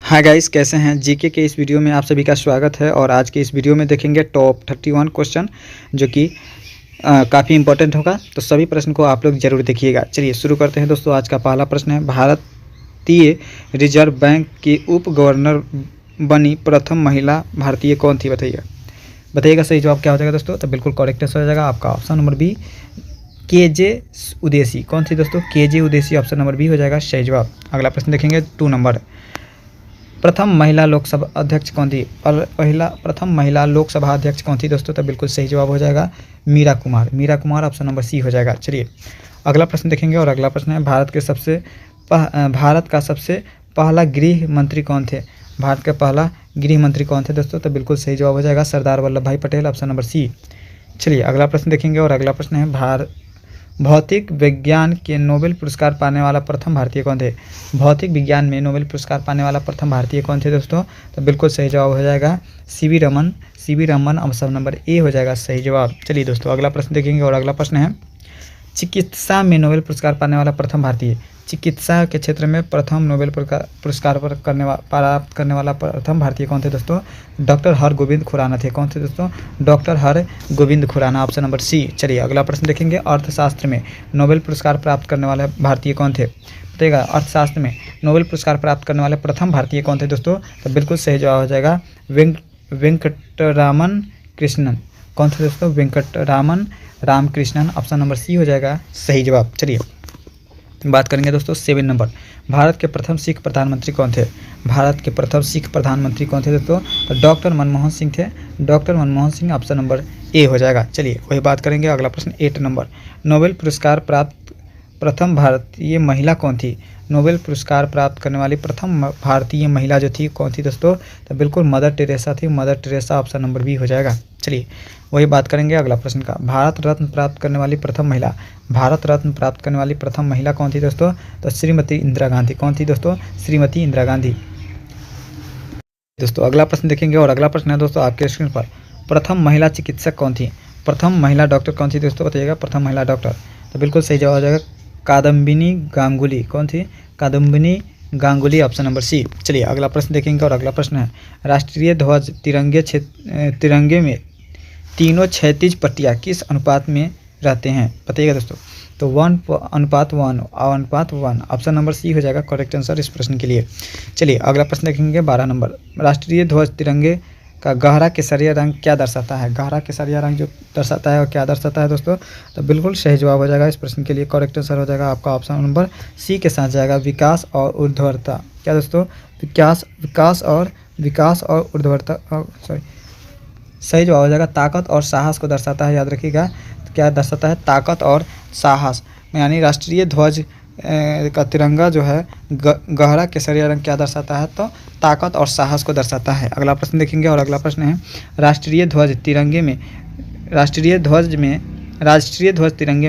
Hi guys, कैसे हैं। GK के इस वीडियो में आप सभी का स्वागत है। और आज के इस वीडियो में देखेंगे टॉप 31 क्वेश्चन जो कि काफ़ी इंपॉर्टेंट होगा। तो सभी प्रश्न को आप लोग जरूर देखिएगा। चलिए शुरू करते हैं दोस्तों। आज का पहला प्रश्न है, भारतीय रिजर्व बैंक की उप गवर्नर बनी प्रथम महिला भारतीय कौन थी? बताइएगा सही जवाब क्या हो जाएगा दोस्तों। तो बिल्कुल करेक्ट हो जाएगा आपका option number B, KJ Udeshi. कौन थी दोस्तों? KJ Udeshi. Option number B हो जाएगा सही जवाब। अगला प्रश्न देखेंगे 2 नंबर, प्रथम महिला लोकसभा अध्यक्ष कौन थी? प्रथम महिला लोकसभा अध्यक्ष कौन थी दोस्तों? तो बिल्कुल सही जवाब हो जाएगा Meera Kumar. Option number C हो जाएगा। चलिए अगला प्रश्न देखेंगे। और अगला प्रश्न है, भारत का सबसे पहला गृह मंत्री कौन थे? भारत का पहला गृह मंत्री कौन थे दोस्तों? तो बिल्कुल सही जवाब हो जाएगा सरदार वल्लभ भाई पटेल। Option number C. चलिए अगला प्रश्न देखेंगे। और अगला प्रश्न है, भौतिक विज्ञान के नोबेल पुरस्कार पाने वाला प्रथम भारतीय कौन थे? भौतिक विज्ञान में नोबेल पुरस्कार पाने वाला प्रथम भारतीय कौन थे दोस्तों? तो बिल्कुल सही जवाब हो जाएगा CV Raman. Option number A हो जाएगा सही जवाब। चलिए दोस्तों अगला प्रश्न देखेंगे। और अगला प्रश्न है, चिकित्सा में नोबेल पुरस्कार पाने वाला प्रथम भारतीय, चिकित्सा के क्षेत्र में प्रथम नोबेल पुरस्कार प्राप्त करने वाला प्रथम भारतीय कौन थे दोस्तों? डॉक्टर हरगोविंद खुराना थे। कौन थे दोस्तों? Doctor Hargobind Khorana. Option number C. चलिए अगला प्रश्न देखेंगे, अर्थशास्त्र में नोबेल पुरस्कार प्राप्त करने वाले भारतीय कौन थे? बताइएगा, अर्थशास्त्र में नोबेल पुरस्कार प्राप्त करने वाले प्रथम भारतीय कौन थे दोस्तों? तो बिल्कुल सही जवाब हो जाएगा वेंकटरामन कृष्णन। कौन थे दोस्तों? Venkatraman Ramakrishnan. Option number C हो जाएगा सही जवाब। चलिए बात करेंगे दोस्तों 7 नंबर, भारत के प्रथम सिख प्रधानमंत्री कौन थे? भारत के प्रथम सिख प्रधानमंत्री कौन थे दोस्तों? तो डॉक्टर मनमोहन सिंह थे। Doctor Manmohan Singh. Option number A हो जाएगा। चलिए वही बात करेंगे। अगला प्रश्न 8 नंबर, नोबेल पुरस्कार प्राप्त प्रथम भारतीय महिला कौन थी? नोबेल पुरस्कार प्राप्त करने वाली प्रथम भारतीय महिला जो थी कौन थी दोस्तों? तो बिल्कुल मदर टेरेसा थी। Mother Teresa. Option number B हो जाएगा। चलिए वही बात करेंगे अगला प्रश्न का, भारत रत्न प्राप्त करने वाली प्रथम महिला कौन थी दोस्तों? तो श्रीमती इंदिरा गांधी। कौन थी दोस्तों? श्रीमती इंदिरा गांधी। दोस्तों अगला प्रश्न देखेंगे। और अगला प्रश्न है दोस्तों आपके स्क्रीन पर, प्रथम महिला चिकित्सक कौन थी? प्रथम महिला डॉक्टर कौन थी दोस्तों? बताइएगा प्रथम महिला डॉक्टर। तो बिल्कुल सही जवाब हो जाएगा कादम्बिनी गांगुली। कौन थी? Kadambini Ganguly. Option number C. चलिए अगला प्रश्न देखेंगे। और अगला प्रश्न है, राष्ट्रीय ध्वज तिरंगे में तीनों क्षैतिज पट्टियाँ किस अनुपात में रहते हैं? बताइएगा दोस्तों। तो 1:1 ऑप्शन नंबर सी हो जाएगा करेक्ट आंसर इस प्रश्न के लिए। चलिए अगला प्रश्न देखेंगे 12 नंबर, राष्ट्रीय ध्वज तिरंगे का गहरा केसरिया रंग क्या दर्शाता है? गहरा केसरिया रंग जो दर्शाता है वो क्या दर्शाता है दोस्तों? तो बिल्कुल सही जवाब हो जाएगा इस प्रश्न के लिए। करेक्ट आंसर हो जाएगा आपका ऑप्शन नंबर सी के साथ जाएगा विकास और ऊर्ध्वाधरता। क्या दोस्तों? विकास और ऊर्ध्वाधरता। सही जवाब हो जाएगा ताकत और साहस को दर्शाता है। याद रखिएगा क्या दर्शाता है? ताकत और साहस। यानी राष्ट्रीय ध्वज का तिरंगा जो है गहरा केसरिया रंग क्या दर्शाता है? तो ताकत और साहस को दर्शाता है। अगला प्रश्न देखेंगे। और अगला प्रश्न है, राष्ट्रीय ध्वज तिरंगे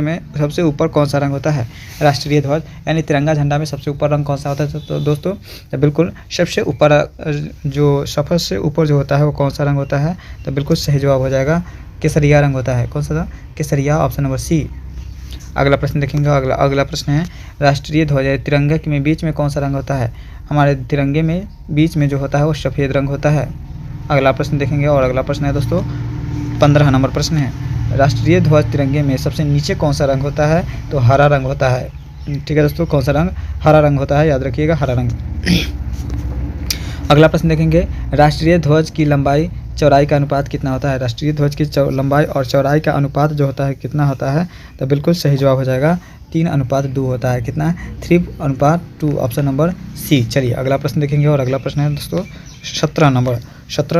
में सबसे ऊपर कौन सा रंग होता है? राष्ट्रीय ध्वज यानी तिरंगा झंडा में सबसे ऊपर रंग कौन सा होता है? तो दोस्तों तो बिल्कुल सबसे ऊपर सबसे ऊपर जो होता है वो कौन सा रंग होता है? तो बिल्कुल सही जवाब हो जाएगा केसरिया रंग होता है। कौन सा था? केसरिया। Option number C. अगला प्रश्न देखेंगे। अगला प्रश्न है, राष्ट्रीय ध्वज तिरंगे में बीच में कौन सा रंग होता है? हमारे तिरंगे में बीच में जो होता है वो सफ़ेद रंग होता है। अगला प्रश्न देखेंगे। और अगला प्रश्न है दोस्तों 15 नंबर प्रश्न है, राष्ट्रीय ध्वज तिरंगे में सबसे नीचे कौन सा रंग होता है? तो हरा रंग होता है। ठीक है दोस्तों, कौन सा रंग? हरा रंग होता है। याद रखिएगा हरा रंग। अगला प्रश्न देखेंगे, राष्ट्रीय ध्वज की लंबाई चौड़ाई का अनुपात कितना होता है? राष्ट्रीय ध्वज की लंबाई और चौड़ाई का अनुपात जो होता है कितना होता है? तो बिल्कुल सही जवाब हो जाएगा 3:2 होता है। कितना? 3:2। Option number C. चलिए अगला प्रश्न देखेंगे। और अगला प्रश्न है दोस्तों 17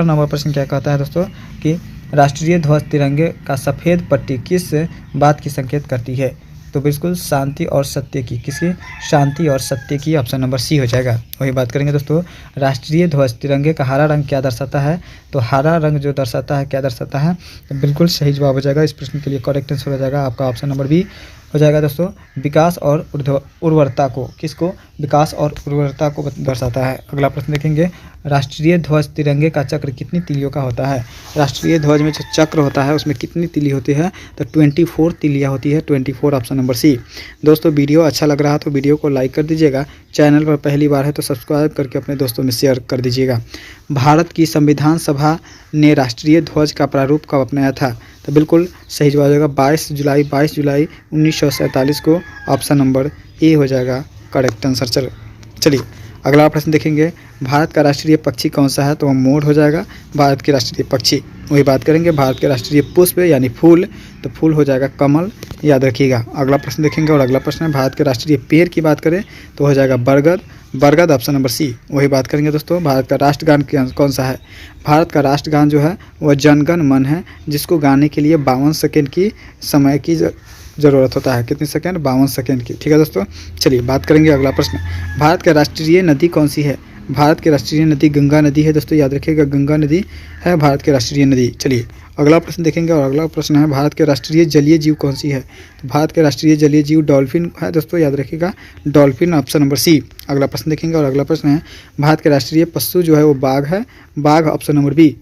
नंबर प्रश्न क्या कहता है दोस्तों कि राष्ट्रीय ध्वज तिरंगे का सफ़ेद पट्टी किस बात की संकेत करती है? तो बिल्कुल शांति और सत्य की। किसकी? शांति और सत्य की। ऑप्शन नंबर सी हो जाएगा। वही बात करेंगे दोस्तों, राष्ट्रीय ध्वज तिरंगे का हरा रंग क्या दर्शाता है? तो हरा रंग जो दर्शाता है क्या दर्शाता है? तो बिल्कुल सही जवाब हो जाएगा इस प्रश्न के लिए। करेक्ट आंसर हो जाएगा आपका ऑप्शन नंबर बी, हो जाएगा दोस्तों विकास और उर्वरता को, किसको, विकास और उर्वरता को दर्शाता है। अगला प्रश्न देखेंगे राष्ट्रीय ध्वज तिरंगे का चक्र कितनी तीलियों का होता है। राष्ट्रीय ध्वज में जो चक्र होता है उसमें कितनी तीली होती है, तो 24 तीलियाँ होती है, 24, ऑप्शन नंबर सी। दोस्तों वीडियो अच्छा लग रहा है तो वीडियो को लाइक कर दीजिएगा, चैनल पर पहली बार है तो सब्सक्राइब करके अपने दोस्तों में शेयर कर दीजिएगा। भारत की संविधान सभा ने राष्ट्रीय ध्वज का प्रारूप कब अपनाया था, तो बिल्कुल सही जवाब हो जाएगा 22 जुलाई 1947 को, ऑप्शन नंबर ए हो जाएगा करेक्ट आंसर। चलिए अगला प्रश्न देखेंगे भारत का राष्ट्रीय पक्षी कौन सा है, तो मोर हो जाएगा भारत के राष्ट्रीय पक्षी। वही बात करेंगे भारत के राष्ट्रीय पुष्प यानी फूल, तो फूल हो जाएगा कमल, याद रखिएगा। अगला प्रश्न देखेंगे और अगला प्रश्न है भारत के राष्ट्रीय पेड़ की बात करें तो हो जाएगा बरगद, ऑप्शन नंबर सी। वही बात करेंगे दोस्तों भारत का राष्ट्रगान कौन सा है। भारत का राष्ट्रगान जो है वह जनगण मन है, जिसको गाने के लिए 52 सेकेंड की समय की ज़रूरत होता है। कितने सेकेंड, 52 सेकेंड की। ठीक है दोस्तों, चलिए बात करेंगे अगला प्रश्न। भारत का राष्ट्रीय नदी कौन सी है। भारत की राष्ट्रीय नदी गंगा नदी है दोस्तों, याद रखिएगा गंगा नदी है भारत की राष्ट्रीय नदी। चलिए अगला प्रश्न देखेंगे और अगला प्रश्न है भारत के राष्ट्रीय जलीय जीव कौन सी है। तो भारत के राष्ट्रीय जलीय जीव डॉल्फिन है दोस्तों, याद रखिएगा डॉल्फिन, ऑप्शन नंबर सी। अगला प्रश्न देखेंगे और अगला प्रश्न है भारत के राष्ट्रीय पशु जो है वो बाघ है, बाघ, ऑप्शन नंबर बी।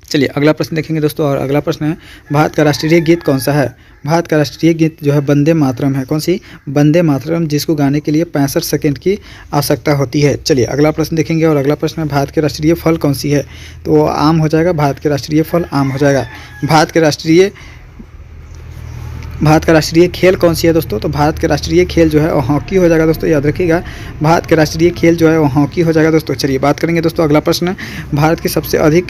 चलिए अगला प्रश्न देखेंगे दोस्तों और अगला प्रश्न है भारत का राष्ट्रीय गीत कौन सा है। भारत का राष्ट्रीय गीत जो है वंदे मातरम है। कौन सी, वंदे मातरम, जिसको गाने के लिए 65 सेकेंड की आवश्यकता होती है। चलिए अगला प्रश्न देखेंगे और अगला प्रश्न है भारत के राष्ट्रीय फल कौन सी है, तो आम हो जाएगा, भारत के राष्ट्रीय फल आम हो जाएगा। भारत का राष्ट्रीय खेल कौन सी है दोस्तों, तो भारत के राष्ट्रीय खेल जो है वो हॉकी हो जाएगा दोस्तों, याद रखिएगा भारत के राष्ट्रीय खेल जो है वो हॉकी हो जाएगा दोस्तों। चलिए बात करेंगे दोस्तों अगला प्रश्न, भारत की सबसे अधिक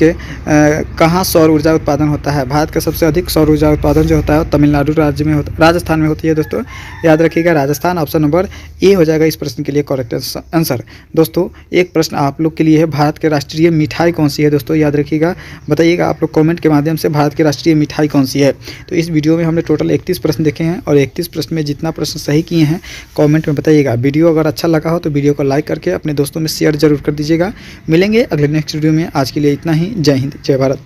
कहाँ सौर ऊर्जा उत्पादन होता है। भारत का सबसे अधिक सौर ऊर्जा उत्पादन जो होता है तमिलनाडु राज्य में राजस्थान में होती है दोस्तों, याद रखिएगा राजस्थान, ऑप्शन नंबर ए हो जाएगा इस प्रश्न के लिए करेक्ट आंसर। दोस्तों एक प्रश्न आप लोग के लिए है, भारत के राष्ट्रीय मिठाई कौन सी है दोस्तों, याद रखिएगा, बताइएगा आप लोग कॉमेंट के माध्यम से भारत की राष्ट्रीय मिठाई कौन सी है। तो इस वीडियो में हमने टोटल 31 प्रश्न देखे हैं और 31 प्रश्न में जितना प्रश्न सही किए हैं कमेंट में बताइएगा। वीडियो अगर अच्छा लगा हो तो वीडियो को लाइक करके अपने दोस्तों में शेयर जरूर कर दीजिएगा। मिलेंगे अगले नेक्स्ट वीडियो में, आज के लिए इतना ही। जय हिंद, जय भारत।